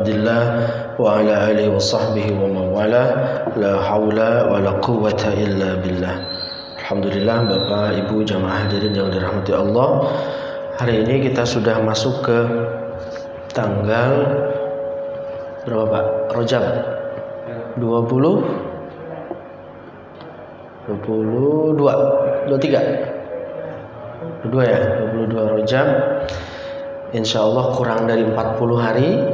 Abdillah wa ala alihi wa sahbihi wa mawala la hawla wa la quwwata illa billah. Alhamdulillah Bapak Ibu jamaah hadirin yang dirahmati Allah. Hari ini kita sudah masuk ke tanggal berapa Pak? Rajab 22 ya, 22 Rajab. Insyaallah kurang dari 40 hari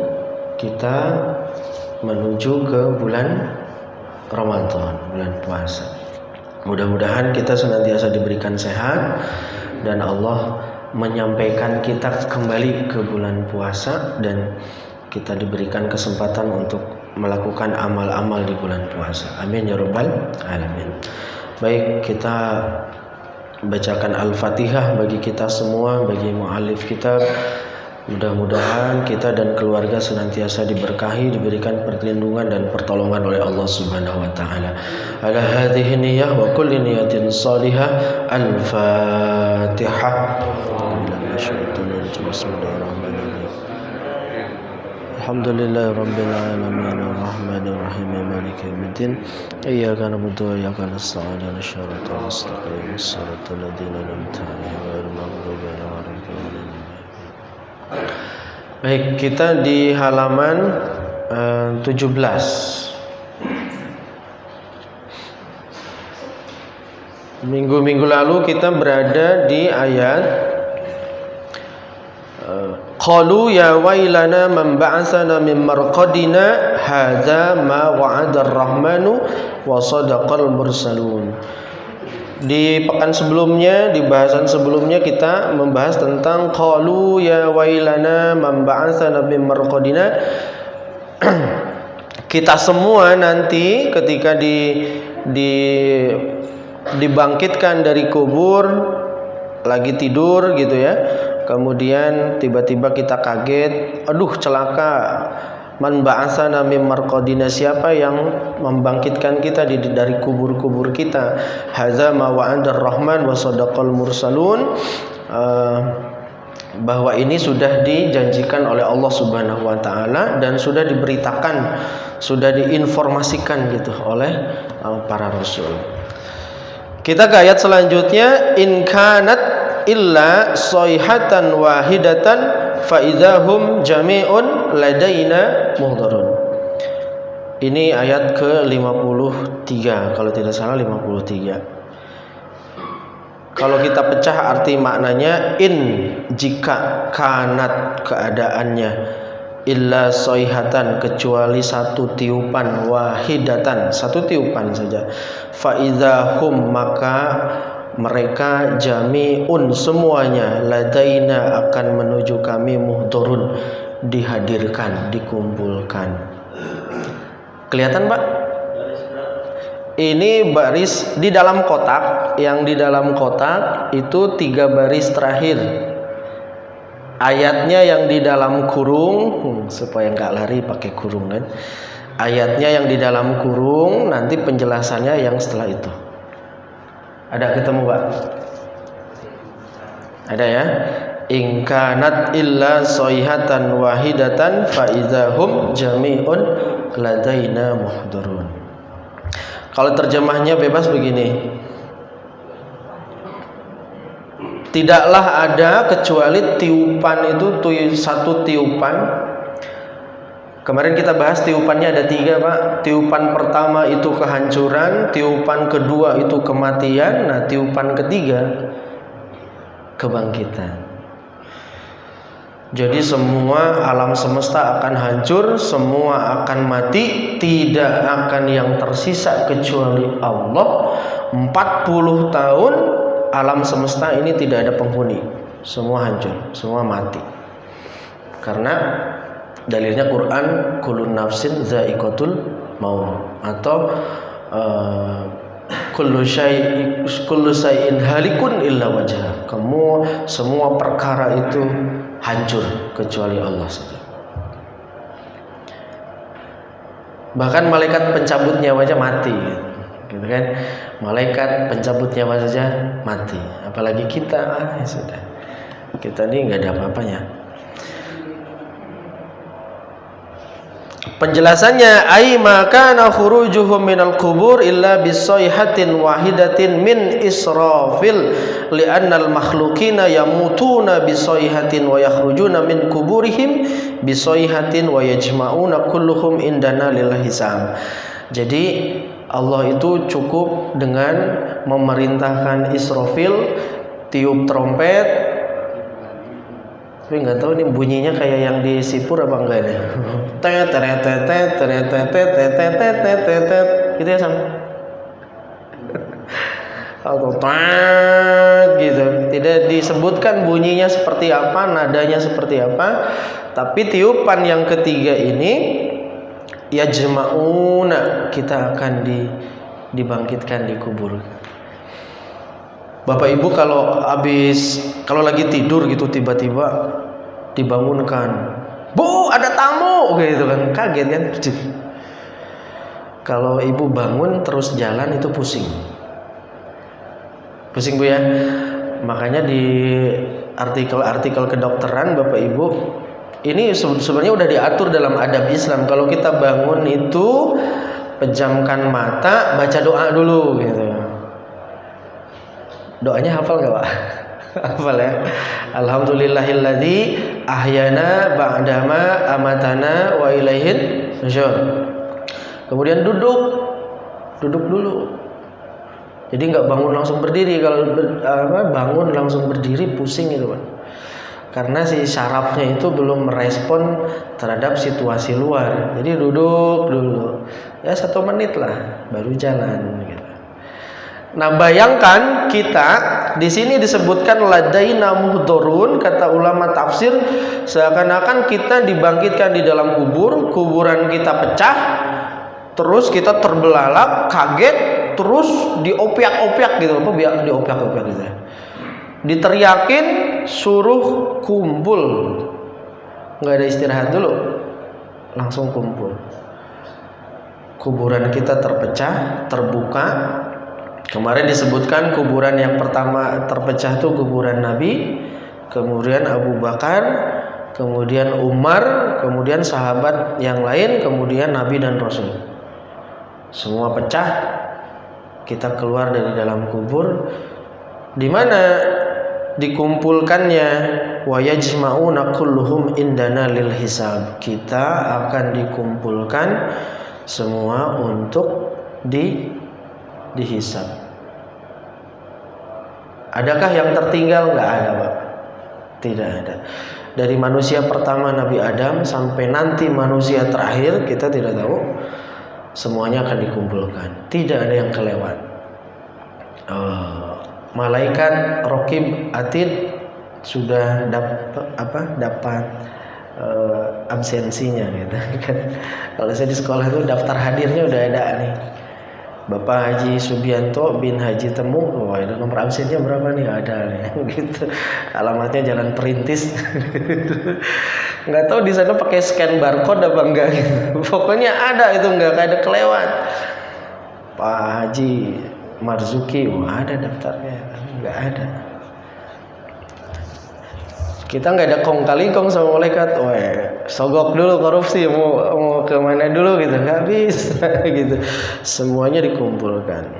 kita menuju ke bulan Ramadan, bulan puasa. Mudah-mudahan kita senantiasa diberikan sehat dan Allah menyampaikan kita kembali ke bulan puasa dan kita diberikan kesempatan untuk melakukan amal-amal di bulan puasa. Amin ya rabbal alamin. Baik, kita bacakan Al-Fatihah bagi kita semua, bagi mu'alif kitab. Mudah-mudahan kita dan keluarga senantiasa diberkahi, diberikan perlindungan dan pertolongan oleh Allah Subhanahu wa taala. Ala hadhihi niyyah wa kulli niyatin salihah. Al-Fatihah. Bismillahirrahmanirrahim. Alhamdulillahirabbil alamin arrahmanir rahim maliki yaumiddin. Iyyaka na'budu wa iyyaka nasta'in ihdinas siratal mustaqim siratal ladzina an'amta 'alaihim ghairil maghdubi 'alaihim waladdallin. Baik, kita di halaman 17. Minggu-minggu lalu kita berada di ayat qalu ya wailana man ba'atsana min marqadina hadza ma wa'ada ar-rahmanu wa sadaqal mursalun. Di pekan sebelumnya, di bahasan sebelumnya kita membahas tentang qalu ya wailana man ba'atsana min marqadina. Kita semua nanti ketika dibangkitkan dari kubur lagi tidur gitu ya. Kemudian tiba-tiba kita kaget, aduh celaka. Man ba'atsana min marqadina, siapa yang membangkitkan kita dari kubur-kubur kita? Hadza ma wa'adar rahman wa sadaqal mursalun. Bahwa ini sudah dijanjikan oleh Allah Subhanahu wa taala dan sudah diberitakan, sudah diinformasikan gitu oleh para rasul. Kita ke ayat selanjutnya, in kanat illa sayhatan wahidatan fa idzahum jami'un ladaina muhdharun. Ini ayat ke-53 kalau tidak salah 53. Kalau kita pecah arti maknanya, in jika, kanat keadaannya, illa sayhatan kecuali satu tiupan, wahidatan satu tiupan saja, fa idzahum maka mereka jami'un semuanya ladaina akan menuju kami muhdharun dihadirkan, dikumpulkan. Kelihatan Pak? Ini baris di dalam kotak, yang di dalam kotak itu 3 baris terakhir. Ayatnya yang di dalam kurung, supaya nggak lari pakai kurung kan. Ayatnya yang di dalam kurung, nanti penjelasannya yang setelah itu. Ada ketemu Pak? Ada ya? In kanat illa sayhatan wahidatan fa idzahum jami'un ladaina muhdharun. Kalau terjemahnya bebas begini. Tidaklah ada kecuali tiupan itu satu tiupan. Kemarin kita bahas tiupannya ada 3 Pak. Tiupan pertama itu kehancuran, tiupan kedua itu kematian, nah tiupan ketiga kebangkitan. Jadi semua alam semesta akan hancur, semua akan mati, tidak akan yang tersisa kecuali Allah. 40 tahun alam semesta ini tidak ada penghuni, semua hancur, semua mati. Karena dalilnya Quran, kullu nafsin dha'iqatul maut, atau kullu syai'in halikun illa wajhah. Semua perkara itu hancur kecuali Allah saja. Bahkan malaikat pencabut nyawa aja mati, gitu kan? Malaikat pencabut nyawa saja mati, apalagi kita. Ya sudah, kita ini nggak ada apa-apanya. Penjelasannya, ai maka khurujuhum minal qubur illa bisayhatin wahidatin min Israfil li'anna al-makhluqina yamutuna bisayhatin wa yakhrujuna min kuburihim bisayhatin wa yajma'una kulluhum indana lil hisab. Jadi Allah itu cukup dengan memerintahkan Israfil tiup trompet. Tapi nggak tahu ini bunyinya kayak yang di Sipur apa enggak nih? Gitu ya sama. Atau gitu. Tidak disebutkan bunyinya seperti apa, nadanya seperti apa. Tapi tiupan yang ketiga ini yajma'una, kita akan dibangkitkan di kubur. Bapak Ibu kalau lagi tidur gitu tiba-tiba dibangunkan, "Bu, ada tamu," gitu kan, kaget kan. Kalau ibu bangun terus jalan itu pusing Bu ya. Makanya di artikel-artikel kedokteran Bapak Ibu, ini sebenarnya udah diatur dalam adab Islam. Kalau kita bangun itu pejamkan mata, baca doa dulu gitu. Doanya hafal nggak Pak? Hafal ya. Alhamdulillahilladzi ahyana ba'dama amatana wa ilaihin nusyur. Kemudian duduk dulu. Jadi nggak bangun langsung berdiri. Kalau bangun langsung berdiri pusing gitu Pak. Karena si syarafnya itu belum merespon terhadap situasi luar. Jadi duduk dulu. Ya 1 menit lah baru jalan gitu. Nah, bayangkan kita di sini disebutkan ladaina muhdharun, kata ulama tafsir, seakan-akan kita dibangkitkan di dalam kubur, kuburan kita pecah, terus kita terbelalak, kaget, terus diopiak-opiak gitu, apa biar diopiak-opiak gitu. Diteriakin suruh kumpul. Enggak ada istirahat dulu. Langsung kumpul. Kuburan kita terpecah, terbuka. Kemarin disebutkan kuburan yang pertama terpecah itu kuburan Nabi, kemudian Abu Bakar, kemudian Umar, kemudian sahabat yang lain, kemudian Nabi dan Rasul. Semua pecah, kita keluar dari dalam kubur. Di mana dikumpulkannya? Wa yajma'una kulluhum indana lil hisab. Kita akan dikumpulkan semua untuk dihisab. Adakah yang tertinggal? Nggak ada Pak. Tidak ada. Dari manusia pertama Nabi Adam sampai nanti manusia terakhir kita tidak tahu. Semuanya akan dikumpulkan. Tidak ada yang kelewat. Malaikat Raqib Atid sudah dapat absensinya gitu kan. Kalau saya di sekolah itu daftar hadirnya udah ada nih. Bapak Haji Subianto bin Haji Temu, itu nomor absennya berapa nih? Ada nih, gitu. Alamatnya Jalan Perintis. Nggak tahu di sana pakai scan barcode apa enggak gitu. Pokoknya ada itu, nggak ada kelewat. Pak Haji Marzuki, ada daftarnya, nggak ada. Kita nggak ada kong kali kong sama malaikat, sogok dulu korupsi, mau kemana dulu gitu, nggak bisa gitu. Semuanya dikumpulkan.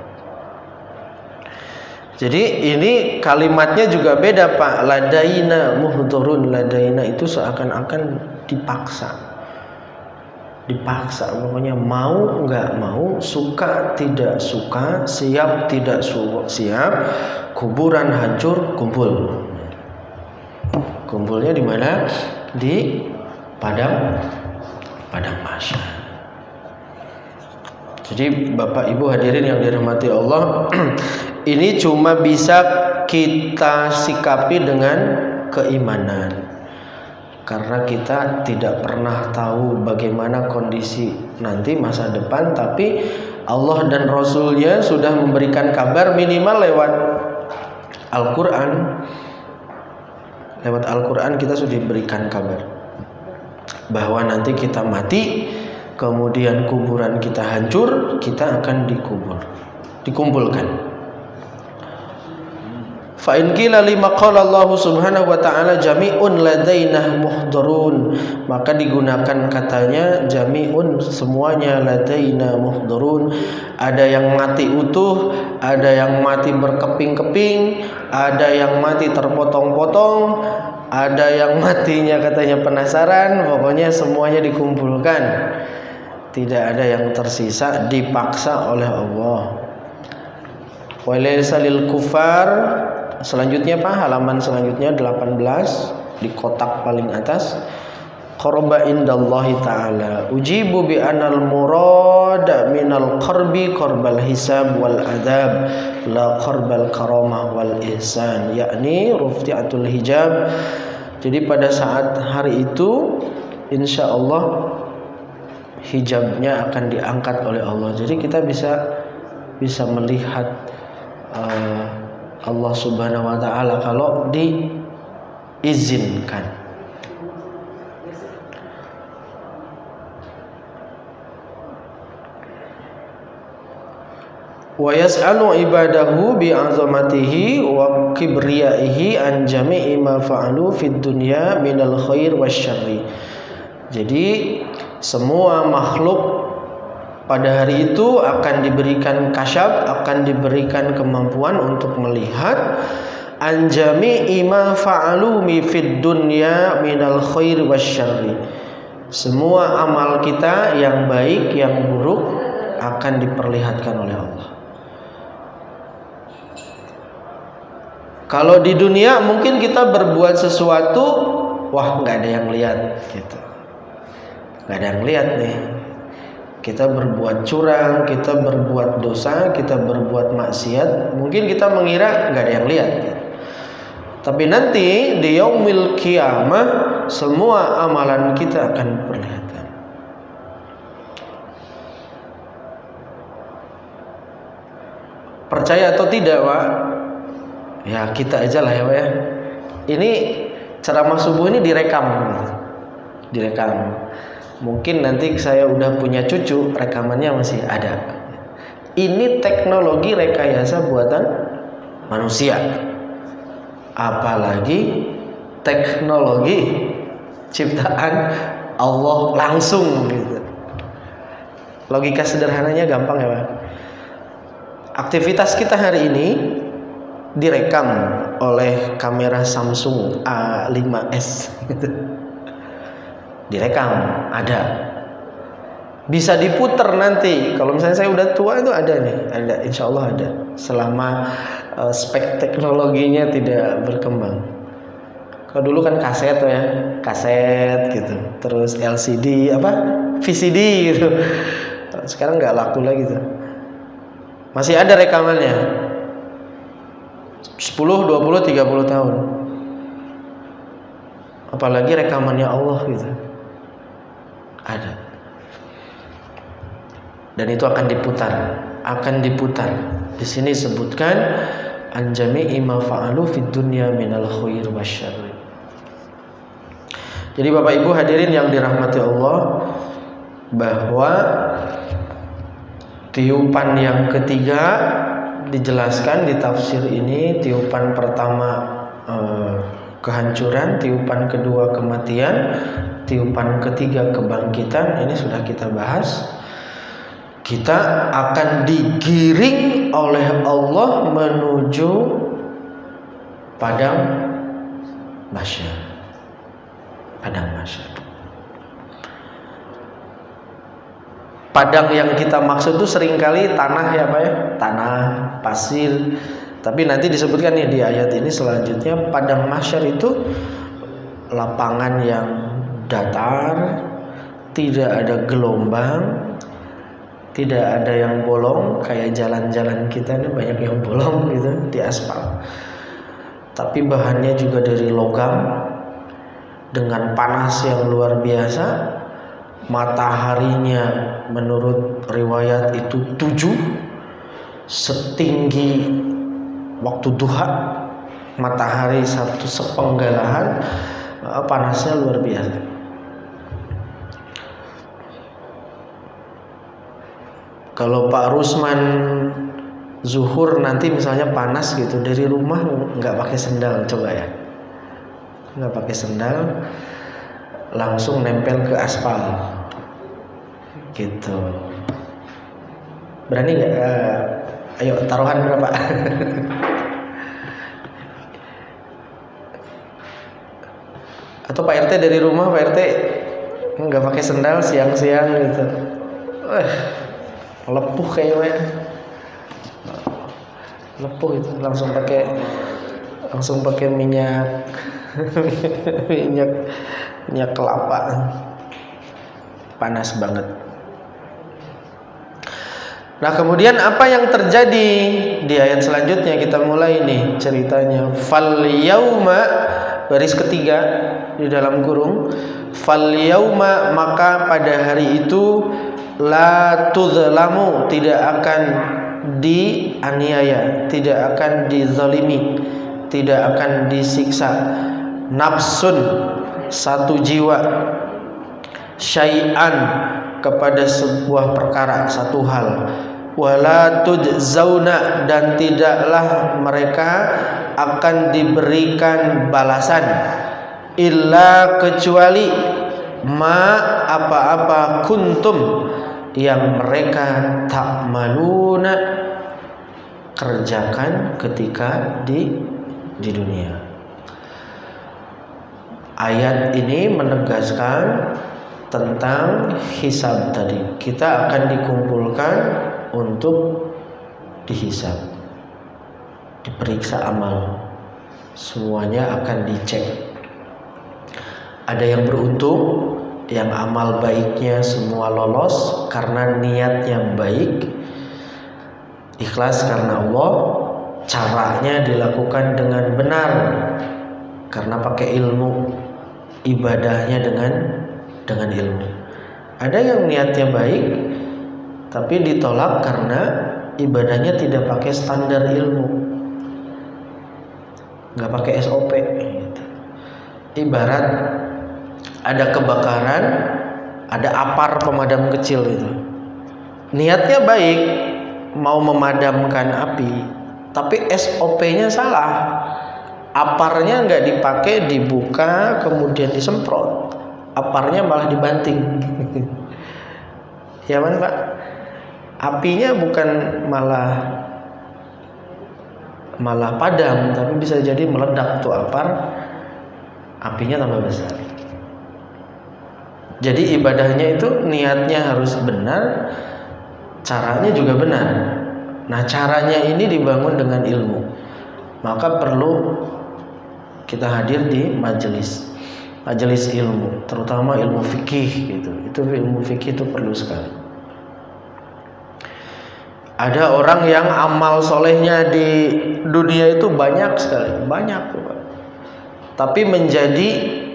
Jadi ini kalimatnya juga beda Pak. Ladaina muhdharun, ladaina itu seakan-akan dipaksa, pokoknya mau nggak mau, suka tidak suka, siap tidak siap, kuburan hancur, kumpul. Kumpulnya di mana? Di padang mahsyar. Jadi Bapak Ibu hadirin yang dirahmati Allah, ini cuma bisa kita sikapi dengan keimanan. Karena kita tidak pernah tahu bagaimana kondisi nanti masa depan, tapi Allah dan Rasulnya sudah memberikan kabar minimal lewat Al-Quran. Lewat Al-Quran kita sudah diberikan kabar bahwa nanti kita mati, kemudian kuburan kita hancur, kita akan dikumpulkan. Fa in qila lima qala Allah Subhanahu wa ta'ala jami'un ladaina muhdharun, maka digunakan katanya jami'un, semuanya, ladaina muhdharun, ada yang mati utuh, ada yang mati berkeping-keping, ada yang mati terpotong-potong, ada yang matinya katanya penasaran, pokoknya semuanya dikumpulkan. Tidak ada yang tersisa, dipaksa oleh Allah. Walaysa lil kufar. Selanjutnya Pak, halaman selanjutnya 18 di kotak paling atas. Qarba indallahi ta'ala ujibu bi anal murad minal qarbi qarbal hisab wal adab la qarbal karamah wal ihsan, yakni rufti'atul hijab. Jadi pada saat hari itu insya Allah hijabnya akan diangkat oleh Allah. Jadi kita bisa melihat Allah Subhanahu wa ta'ala kalau diizinkan. Wa yas'alu ibadahu bi 'azamatihi wa kibriyaihi an jami'i ma fa'alu fid dunya minal khair wasyarri. Jadi semua makhluk pada hari itu akan diberikan kasyaf, akan diberikan kemampuan untuk melihat anjami ima fa'alu mi fid dunya minal khair wasyarri. Semua amal kita yang baik, yang buruk akan diperlihatkan oleh Allah. Kalau di dunia mungkin kita berbuat sesuatu, wah nggak ada yang lihat, gitu. Nggak ada yang lihat nih. Kita berbuat curang, kita berbuat dosa, kita berbuat maksiat, mungkin kita mengira nggak ada yang lihat. Tapi nanti di yaumil qiyamah semua amalan kita akan diperlihatkan. Percaya atau tidak, Pak? Ya kita aja lah ya, Pak ya. Ini ceramah subuh ini direkam. Mungkin nanti saya udah punya cucu, rekamannya masih ada. Ini teknologi rekayasa buatan manusia. Apalagi teknologi ciptaan Allah langsung gitu. Logika sederhananya gampang ya, Pak. Aktivitas kita hari ini direkam oleh kamera Samsung A5s gitu. Direkam, ada, bisa diputer nanti. Kalau misalnya saya udah tua itu ada nih, ada, insya Allah ada. Selama spek teknologinya tidak berkembang. Kalau dulu kan kaset tuh ya, kaset gitu, terus LCD VCD gitu. Sekarang nggak laku lagi tuh. Masih ada rekamannya, 10, 20, 30 tahun. Apalagi rekamannya Allah gitu. Ada, dan itu akan diputar. Di sini sebutkan anjami ma fa'alu fid dunya minal khair wasyarri. Jadi Bapak Ibu hadirin yang dirahmati Allah, bahwa tiupan yang ketiga dijelaskan di tafsir ini. Tiupan pertama kehancuran, tiupan kedua kematian, tiupan ketiga kebangkitan. Ini sudah kita bahas. Kita akan digiring oleh Allah menuju padang mahsyar. Padang yang kita maksud itu seringkali tanah ya Pak ya, tanah, pasir. Tapi nanti disebutkan nih di ayat ini selanjutnya, padang mahsyar itu lapangan yang datar, tidak ada gelombang, tidak ada yang bolong. Kayak jalan-jalan kita ini banyak yang bolong gitu di aspal. Tapi bahannya juga dari logam dengan panas yang luar biasa. Mataharinya menurut riwayat itu 7, setinggi waktu duha, matahari satu sepenggalahan, panasnya luar biasa. Kalau Pak Rusman zuhur nanti misalnya panas gitu, dari rumah nggak pakai sendal, coba ya, nggak pakai sendal, langsung nempel ke aspal gitu, berani nggak? Ayo taruhan berapa? Atau Pak RT dari rumah, Pak RT nggak pakai sendal siang-siang gitu, lepuh kayaknya, lepuh itu, langsung pakai minyak minyak kelapa, panas banget. Nah, kemudian apa yang terjadi di ayat selanjutnya, kita mulai nih ceritanya. Fal yauma, baris ketiga di dalam kurung, fal yauma, maka pada hari itu, la tuzlamu, tidak akan dianiaya, tidak akan dizalimi, tidak akan disiksa, nafsun, satu jiwa, syai'an, kepada sebuah perkara, satu hal, wala tujzauna, dan tidaklah mereka akan diberikan balasan, illa, kecuali, ma, apa-apa, kuntum, yang mereka ta'maluna, kerjakan ketika di dunia. Ayat ini menegaskan tentang hisab tadi. Kita akan dikumpulkan untuk dihisab, diperiksa amal, semuanya akan dicek. Ada yang beruntung, yang amal baiknya semua lolos karena niatnya baik, ikhlas karena Allah, caranya dilakukan dengan benar karena pakai ilmu, ibadahnya dengan ilmu. Ada yang niatnya baik tapi ditolak karena ibadahnya tidak pakai standar ilmu, nggak pakai SOP gitu. Ibarat ada kebakaran, ada apar pemadam kecil itu, niatnya baik mau memadamkan api, tapi SOP-nya salah. Aparnya nggak dipakai, dibuka kemudian disemprot, aparnya malah dibanting. Ya kan Pak? Apinya bukan malah padam, tapi bisa jadi meledak tuh apar, apinya tambah besar. Jadi ibadahnya itu niatnya harus benar, caranya juga benar. Nah, caranya ini dibangun dengan ilmu. Maka perlu kita hadir di majelis ilmu, terutama ilmu fikih gitu. Itu ilmu fikih itu perlu sekali. Ada orang yang amal solehnya di dunia itu banyak sekali, banyak, tapi menjadi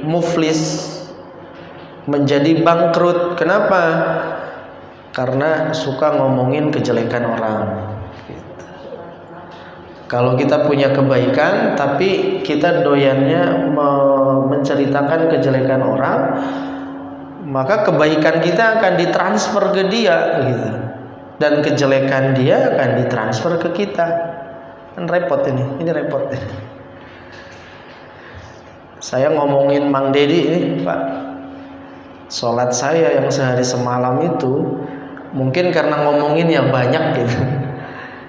muflis, menjadi bangkrut. Kenapa? Karena suka ngomongin kejelekan orang. Kalau kita punya kebaikan tapi kita doyannya menceritakan kejelekan orang, maka kebaikan kita akan ditransfer ke dia gitu, dan kejelekan dia akan ditransfer ke kita. Kan repot ini repot. Saya ngomongin Mang Dedi ini, Pak, sholat saya yang sehari semalam itu mungkin karena ngomonginnya banyak gitu,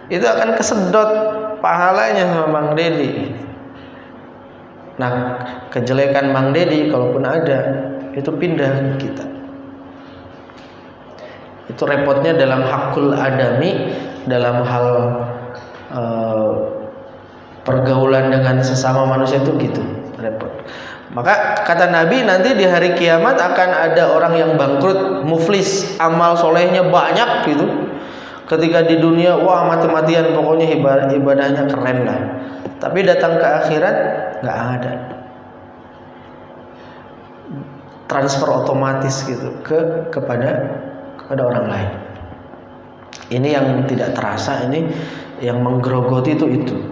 itu akan kesedot pahalanya sama Mang Dedi. Nah, kejelekan Mang Dedi kalaupun ada, itu pindah ke kita. Itu repotnya dalam hakul adami, dalam hal pergaulan dengan sesama manusia itu gitu, repot. Maka kata Nabi, nanti di hari kiamat akan ada orang yang bangkrut, muflis, amal solehnya banyak gitu. Ketika di dunia, wah mati-matian, pokoknya ibadahnya keren lah. Tapi datang ke akhirat nggak ada, transfer otomatis gitu kepada orang lain. Ini yang tidak terasa, ini yang menggerogoti itu.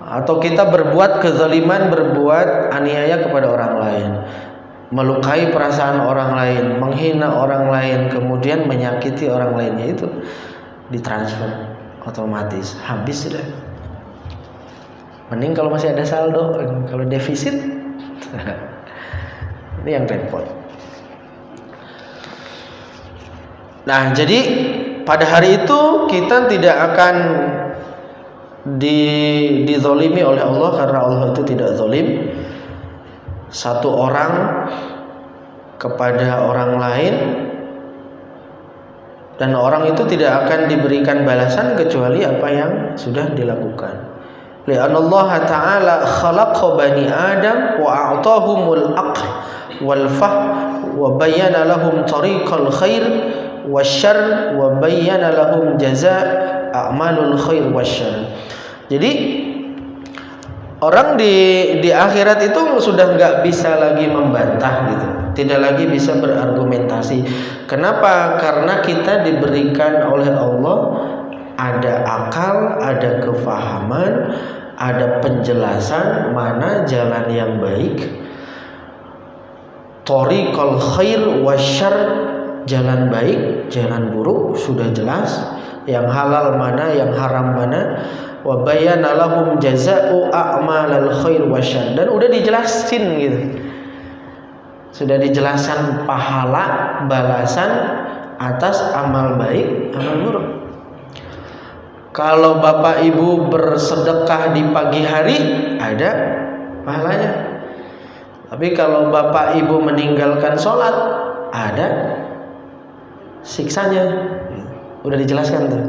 Atau kita berbuat kezaliman, berbuat aniaya kepada orang lain, melukai perasaan orang lain, menghina orang lain, kemudian menyakiti orang lainnya, itu ditransfer. otomatis habis sudah. Mending kalau masih ada saldo, kalau defisit ini yang repot. Nah, jadi pada hari itu kita tidak akan dizolimi oleh Allah, karena Allah itu tidak zolim. Satu orang kepada orang lain, dan orang itu tidak akan diberikan balasan kecuali apa yang sudah dilakukan. Li'anna Allah Ta'ala khalaqa bani Adam wa a'tahumul aql wal fahm wa bayyana lahum tariqal khair wasyarr wa bayyana lahum jazaa' a'malul khair wasyarr. Jadi orang di akhirat itu sudah nggak bisa lagi membantah gitu, tidak lagi bisa berargumentasi. Kenapa? Karena kita diberikan oleh Allah ada akal, ada kefahaman, ada penjelasan mana jalan yang baik, thoriqal khair wasyarr, jalan baik, jalan buruk sudah jelas, yang halal mana, yang haram mana, wa bayyana lahum jazaa'u a'malal khair wasyarr, dan udah dijelasin gitu. Sudah dijelaskan pahala balasan atas amal baik, amal buruk. Kalau bapak ibu bersedekah di pagi hari ada pahalanya. Tapi kalau bapak ibu meninggalkan sholat ada siksanya. Udah dijelaskan tuh.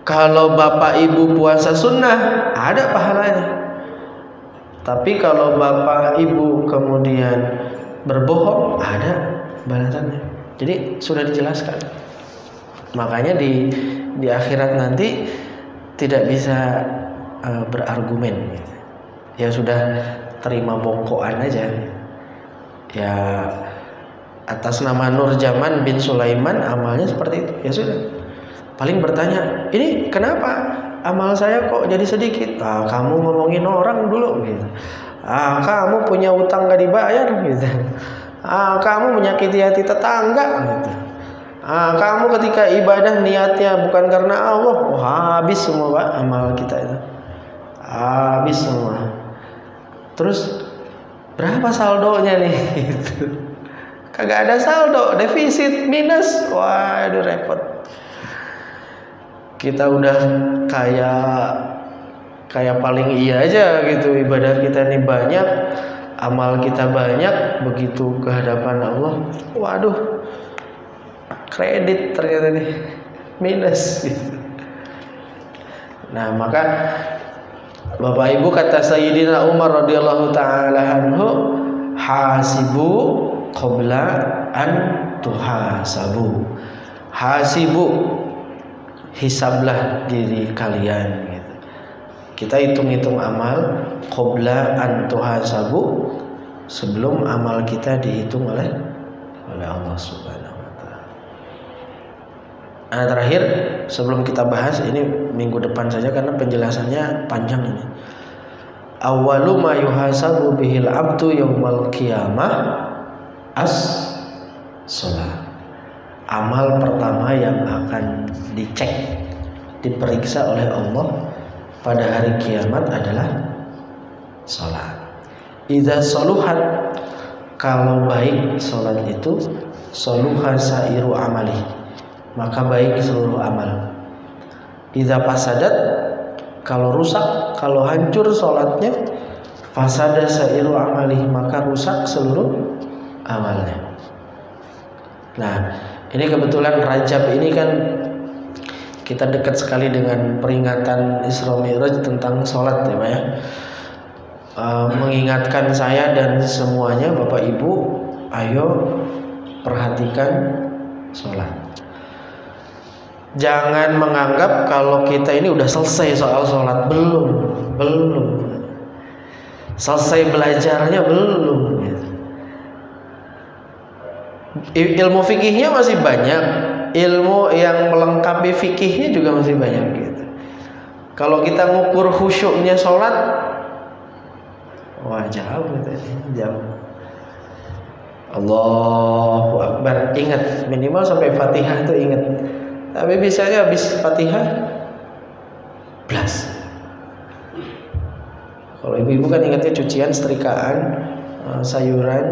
Kalau bapak ibu puasa sunnah ada pahalanya. Tapi kalau bapak ibu kemudian berbohong ada balasannya. Jadi sudah dijelaskan. Makanya di akhirat nanti tidak bisa berargumen. Ya sudah terima bongkoan aja. Ya atas nama Nurjaman bin Sulaiman amalnya seperti itu. Ya sudah. Paling bertanya, ini kenapa amal saya kok jadi sedikit? Kamu ngomongin orang dulu gitu. Kamu punya utang gak dibayar gitu. Kamu menyakiti hati tetangga gitu. Kamu ketika ibadah niatnya bukan karena Allah, habis semua Pak amal kita itu. Habis semua. Terus berapa saldonya nih gitu. Kagak ada saldo, defisit, minus. Waduh repot. Kita udah kayak paling iya aja gitu, ibadah kita ini banyak, amal kita banyak, begitu ke hadapan Allah, waduh, kredit ternyata nih, minus gitu. Nah, maka Bapak Ibu, kata Sayyidina Umar radhiyallahu taala anhu, hasibu qabla an tuhasabu. Hasibu, hisablah diri kalian gitu. Kita hitung-hitung amal qabla an tuhasabu, sebelum amal kita dihitung oleh Allah Subhanahu wa taala. Nah, terakhir sebelum kita bahas ini minggu depan saja karena penjelasannya panjang ini. Awwalu ma yuhasabu bihil abdu yaumal qiyamah as-shalah. Amal pertama yang akan dicek, diperiksa oleh Allah pada hari kiamat adalah salat. Idza saluhat, kalau baik salat itu, saluha sairu amali, maka baik seluruh amal. Idza fasadat, kalau rusak, kalau hancur salatnya, fasada sairu amali, maka rusak seluruh amalnya. Nah, ini kebetulan Rajab ini kan kita dekat sekali dengan peringatan Isra Mi'raj tentang sholat ya Pak ya. Mengingatkan saya dan semuanya Bapak Ibu, ayo perhatikan sholat. Jangan menganggap kalau kita ini udah selesai soal sholat. Belum. Selesai belajarnya belum. Ilmu fikihnya masih banyak, ilmu yang melengkapi fikihnya juga masih banyak gitu. Kalau kita ngukur khusyuknya sholat, wah jauh gitu, jauh. Allahu Akbar, ingat minimal sampai Fatihah itu ingat. Tapi biasanya habis Fatihah blas. Kalau ibu-ibu kan ingatnya cucian, setrikaan, sayuran,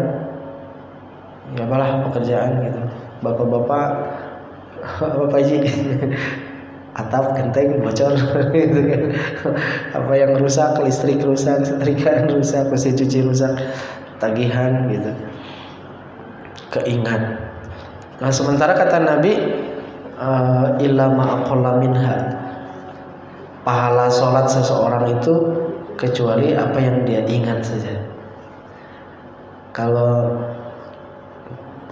ya apalah pekerjaan gitu. Bapak-bapak, Pak Haji, atap genteng bocor gitu kan. Apa yang rusak, listrik rusak, setrikaan rusak, mesin cuci rusak, tagihan gitu. Keingat. Nah, sementara kata Nabi, illa ma aqalla minha, pahala sholat seseorang itu kecuali apa yang dia ingat saja. Kalau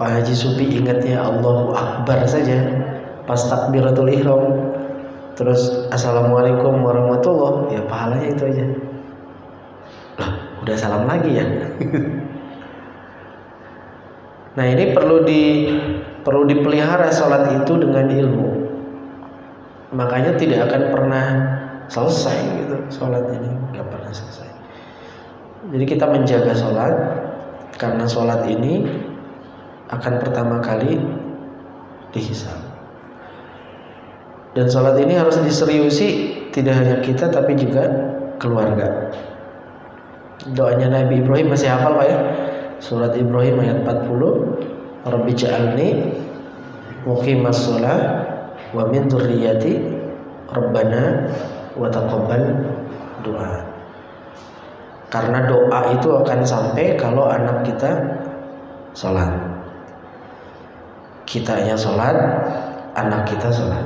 Pak Haji Supi ingatnya Allahu Akbar saja pas takbiratul ihram, terus assalamualaikum warahmatullah, ya pahalanya itu aja. Lah, udah salam lagi ya. Nah, ini perlu dipelihara sholat itu dengan ilmu. Makanya tidak akan pernah selesai gitu sholat ini, nggak pernah selesai. Jadi kita menjaga sholat, karena sholat ini akan pertama kali dihisab. Dan sholat ini harus diseriusi, tidak hanya kita tapi juga keluarga. Doanya Nabi Ibrahim masih hafal Pak ya? Surat Ibrahim ayat 40, Rabbi ja'alni muqimas shalah wa min dzurriyyati Rabbana wa taqabbal doa. Karena doa itu akan sampai kalau anak kita sholat. Kitanya sholat, anak kita sholat.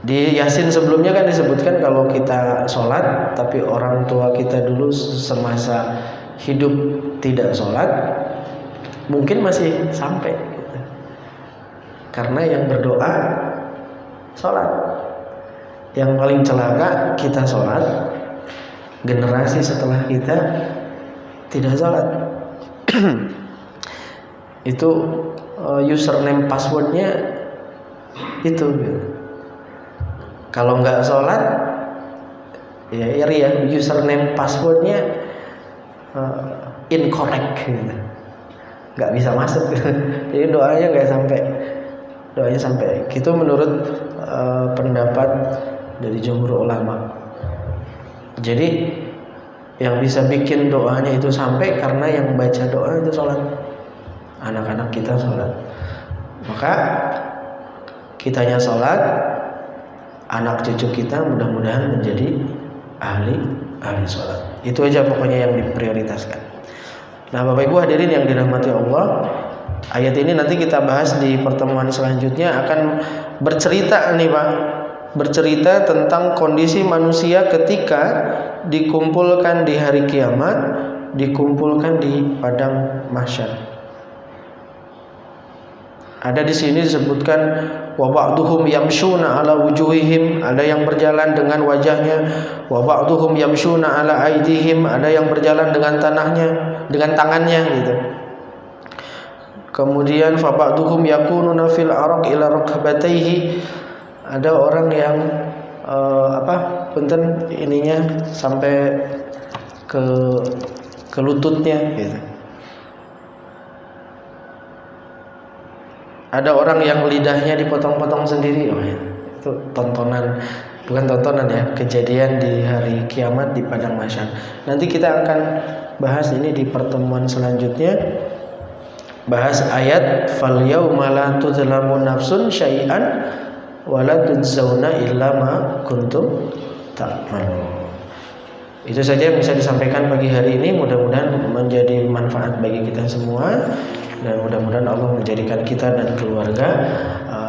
Di Yasin sebelumnya kan disebutkan kalau kita sholat tapi orang tua kita dulu semasa hidup tidak sholat, mungkin masih sampai gitu. Karena yang berdoa sholat. Yang paling celaka kita sholat, generasi setelah kita tidak sholat. Itu username passwordnya itu gitu. Kalau nggak sholat ya iri ya, username passwordnya incorrect gitu. Nggak bisa masuk gitu. Jadi doanya nggak sampai, doanya sampai. Itu menurut pendapat dari jumhur ulama. Jadi yang bisa bikin doanya itu sampai karena yang baca doa itu sholat. Anak-anak kita sholat. Maka kitanya sholat, anak cucu kita mudah-mudahan menjadi ahli sholat. Itu aja pokoknya yang diprioritaskan. Nah, Bapak Ibu hadirin yang dirahmati Allah, ayat ini nanti kita bahas di pertemuan selanjutnya, akan bercerita nih Pak, bercerita tentang kondisi manusia ketika dikumpulkan di hari kiamat, dikumpulkan di padang mahsyar. Ada di sini disebutkan wa ba'duhum yamshuna ala wujuhihim, ada yang berjalan dengan wajahnya, wa ba'duhum yamshuna ala aidihim, ada yang berjalan dengan dengan tangannya gitu. Kemudian fa ba'duhum yakununa fil araq ila rukbatayhi, ada orang yang punten ininya sampai ke lututnya gitu. Ada orang yang lidahnya dipotong-potong sendiri. Oh ya, itu tontonan, bukan tontonan ya, kejadian di hari kiamat di padang mahsyar. Nanti kita akan bahas ini di pertemuan selanjutnya. Bahas ayat fal yauma la tuzlamu nafsun syai'an wa la tujzauna illa ma kuntum ta'malun. Itu saja yang bisa disampaikan pagi hari ini. Mudah-mudahan menjadi manfaat bagi kita semua. Dan mudah-mudahan Allah menjadikan kita dan keluarga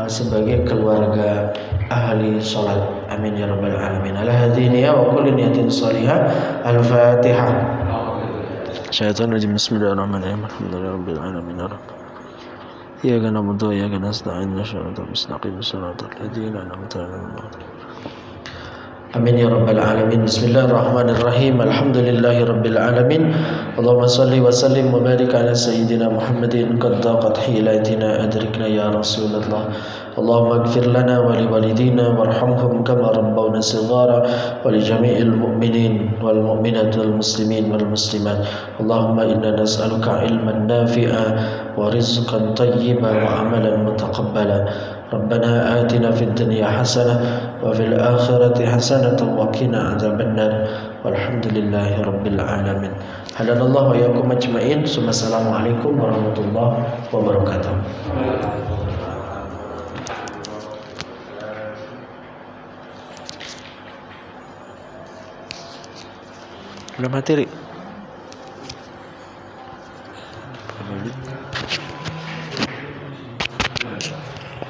sebagai keluarga ahli sholat. Amin ya rabbal alamin. Ala hadhihi wa kulli niyatin shalihah. Al-Fatihah. Syaitan rajim. Bismillahirrahmanirrahim. Alhamdulillahirabbil alamin. Iyyaka na'budu wa iyyaka nasta'in. Shiratal mustaqim. Shiratal ladzina an'amta 'alaihim. Amin ya rabbal alamin. Bismillahirrahmanirrahim. Alhamdulillahi rabbil alamin. Allahumma salli wa sallim wa barik ala sayyidina Muhammadin qad daqat hilatina adrikna ya Rasulullah. Allahumma ighfir lana wa liwalidina warhamhum kama rabbawna shighara wa li jami'il mu'minin wal mu'minat wal muslimin wal muslimat. Allahumma inna nas'aluka ilman nafi'a ورزقا طيبا وعملا متقبلا ربنا آتنا في الدنيا حسنة وفي الآخرة حسنة وقنا عذاب النار والحمد لله رب العالمين. هدانا الله وإياكم أجمعين. السلام عليكم ورحمة الله وبركاته. Udah materi.